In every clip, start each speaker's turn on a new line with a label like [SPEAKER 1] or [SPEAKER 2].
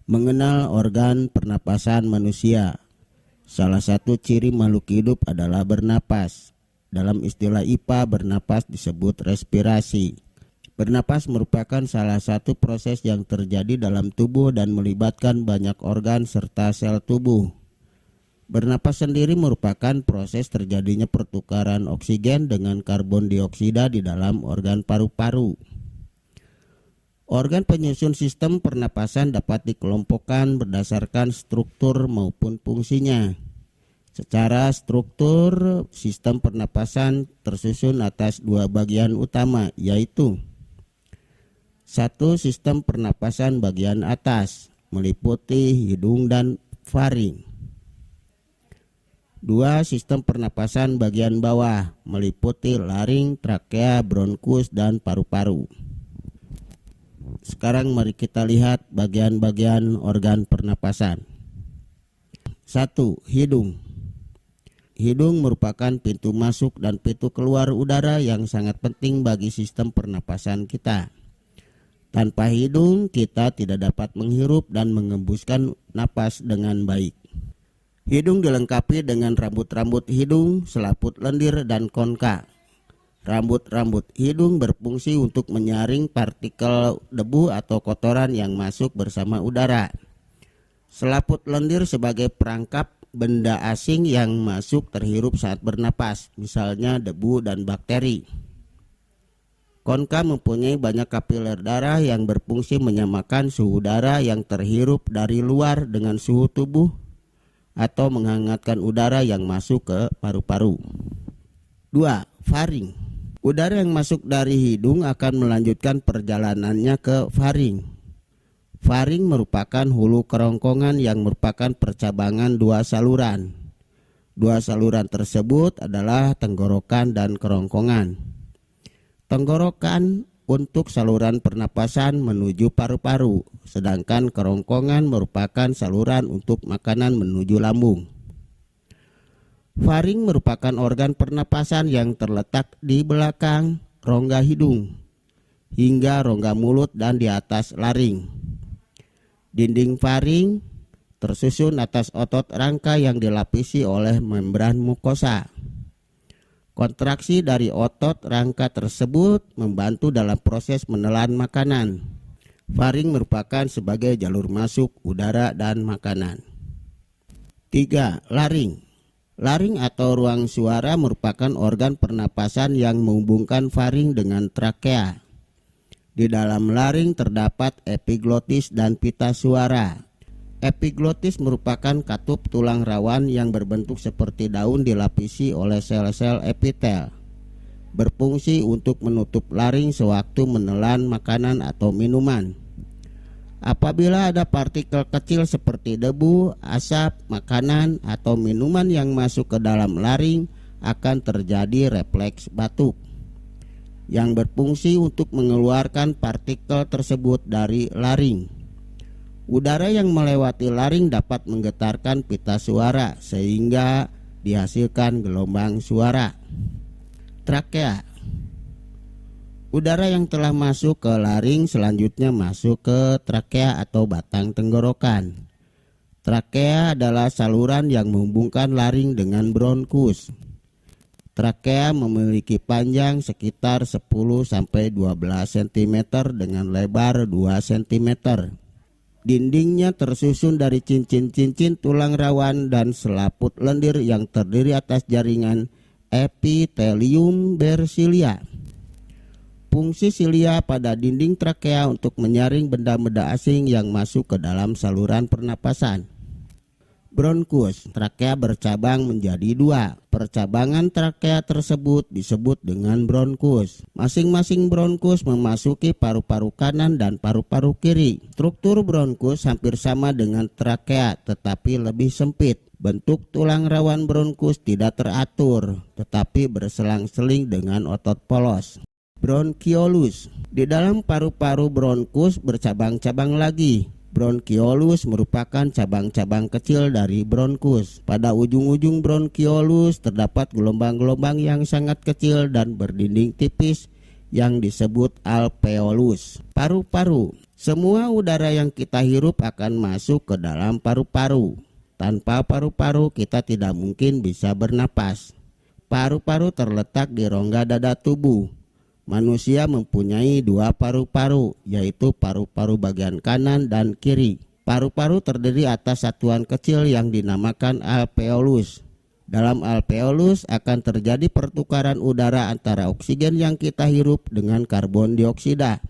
[SPEAKER 1] Mengenal organ pernapasan manusia. Salah satu ciri makhluk hidup adalah bernapas. Dalam istilah IPA, bernapas disebut respirasi. Bernapas merupakan salah satu proses yang terjadi dalam tubuh dan melibatkan banyak organ serta sel tubuh. Bernapas sendiri merupakan proses terjadinya pertukaran oksigen dengan karbon dioksida di dalam organ paru-paru. Organ penyusun sistem pernapasan dapat dikelompokkan berdasarkan struktur maupun fungsinya. Secara struktur, sistem pernapasan tersusun atas dua bagian utama, yaitu 1. Sistem pernapasan bagian atas, meliputi hidung dan faring. 2. Sistem pernapasan bagian bawah, meliputi laring, trakea, bronkus, dan paru-paru. Sekarang mari kita lihat bagian-bagian organ pernapasan. 1. Hidung. Hidung merupakan pintu masuk dan pintu keluar udara yang sangat penting bagi sistem pernapasan kita. Tanpa hidung, kita tidak dapat menghirup dan mengembuskan napas dengan baik. Hidung dilengkapi dengan rambut-rambut hidung, selaput lendir, dan konka. Rambut-rambut hidung berfungsi untuk menyaring partikel debu atau kotoran yang masuk bersama udara. Selaput lendir sebagai perangkap benda asing yang masuk terhirup saat bernapas, misalnya debu dan bakteri. Konka mempunyai banyak kapiler darah yang berfungsi menyamakan suhu udara yang terhirup dari luar dengan suhu tubuh atau menghangatkan udara yang masuk ke paru-paru. 2. Faring. Udara yang masuk dari hidung akan melanjutkan perjalanannya ke faring. Faring merupakan hulu kerongkongan yang merupakan percabangan dua saluran. Dua saluran tersebut adalah tenggorokan dan kerongkongan. Tenggorokan untuk saluran pernapasan menuju paru-paru, sedangkan kerongkongan merupakan saluran untuk makanan menuju lambung. Faring merupakan organ pernapasan yang terletak di belakang rongga hidung hingga rongga mulut dan di atas laring. Dinding faring tersusun atas otot rangka yang dilapisi oleh membran mukosa. Kontraksi dari otot rangka tersebut membantu dalam proses menelan makanan. Faring merupakan sebagai jalur masuk udara dan makanan. 3. Laring. Laring atau ruang suara merupakan organ pernapasan yang menghubungkan faring dengan trakea. Di dalam laring terdapat epiglotis dan pita suara. Epiglotis merupakan katup tulang rawan yang berbentuk seperti daun dilapisi oleh sel-sel epitel. Berfungsi untuk menutup laring sewaktu menelan makanan atau minuman. Apabila ada partikel kecil seperti debu, asap, makanan, atau minuman yang masuk ke dalam laring, akan terjadi refleks batuk yang berfungsi untuk mengeluarkan partikel tersebut dari laring. Udara yang melewati laring dapat menggetarkan pita suara sehingga dihasilkan gelombang suara. Trakea. Udara yang telah masuk ke laring selanjutnya masuk ke trakea atau batang tenggorokan. Trakea adalah saluran yang menghubungkan laring dengan bronkus. Trakea memiliki panjang sekitar 10-12 cm dengan lebar 2 cm. Dindingnya tersusun dari cincin-cincin tulang rawan dan selaput lendir yang terdiri atas jaringan epithelium bersilia. Fungsi silia pada dinding trakea untuk menyaring benda-benda asing yang masuk ke dalam saluran pernapasan. Bronkus. Trakea bercabang menjadi 2. Percabangan trakea tersebut disebut dengan bronkus. Masing-masing bronkus memasuki paru-paru kanan dan paru-paru kiri. Struktur bronkus hampir sama dengan trakea tetapi lebih sempit. Bentuk tulang rawan bronkus tidak teratur tetapi berselang-seling dengan otot polos. Bronkiolus. Di dalam paru-paru bronkus bercabang-cabang lagi. Bronkiolus merupakan cabang-cabang kecil dari bronkus. Pada ujung-ujung bronkiolus terdapat gelombang-gelombang yang sangat kecil dan berdinding tipis yang disebut alveolus. Paru-paru. Semua udara yang kita hirup akan masuk ke dalam paru-paru. Tanpa paru-paru kita tidak mungkin bisa bernapas. Paru-paru terletak di rongga dada tubuh. Manusia mempunyai 2 paru-paru, yaitu paru-paru bagian kanan dan kiri. Paru-paru terdiri atas satuan kecil yang dinamakan alveolus. Dalam alveolus akan terjadi pertukaran udara antara oksigen yang kita hirup dengan karbon dioksida.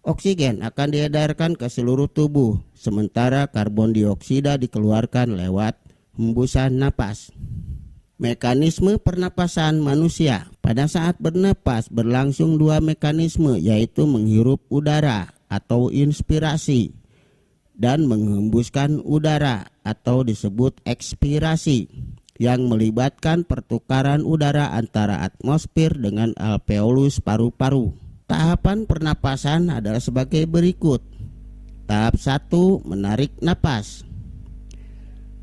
[SPEAKER 1] Oksigen akan diedarkan ke seluruh tubuh, sementara karbon dioksida dikeluarkan lewat hembusan napas. Mekanisme pernapasan manusia. Pada saat bernapas berlangsung 2 mekanisme, yaitu menghirup udara atau inspirasi dan menghembuskan udara atau disebut ekspirasi, yang melibatkan pertukaran udara antara atmosfer dengan alveolus paru-paru. Tahapan pernapasan adalah sebagai berikut. Tahap 1, menarik napas.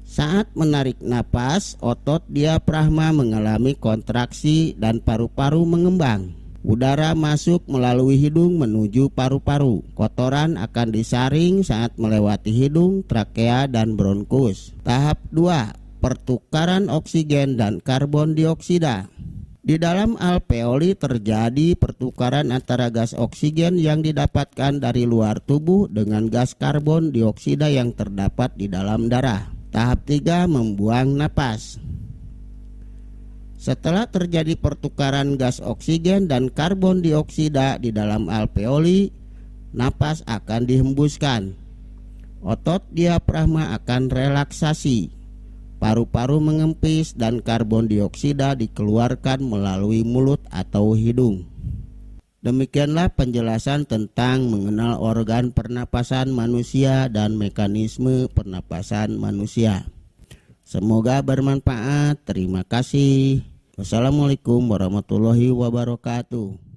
[SPEAKER 1] Saat menarik napas, otot diafragma mengalami kontraksi dan paru-paru mengembang. Udara masuk melalui hidung menuju paru-paru. Kotoran akan disaring saat melewati hidung, trakea, dan bronkus. Tahap 2, pertukaran oksigen dan karbon dioksida. Di dalam alveoli terjadi pertukaran antara gas oksigen yang didapatkan dari luar tubuh dengan gas karbon dioksida yang terdapat di dalam darah. Tahap 3, membuang napas. Setelah terjadi pertukaran gas oksigen dan karbon dioksida di dalam alveoli, napas akan dihembuskan. Otot diafragma akan relaksasi. Paru-paru mengempis dan karbon dioksida dikeluarkan melalui mulut atau hidung. Demikianlah penjelasan tentang mengenal organ pernapasan manusia dan mekanisme pernapasan manusia. Semoga bermanfaat. Terima kasih. Wassalamualaikum warahmatullahi wabarakatuh.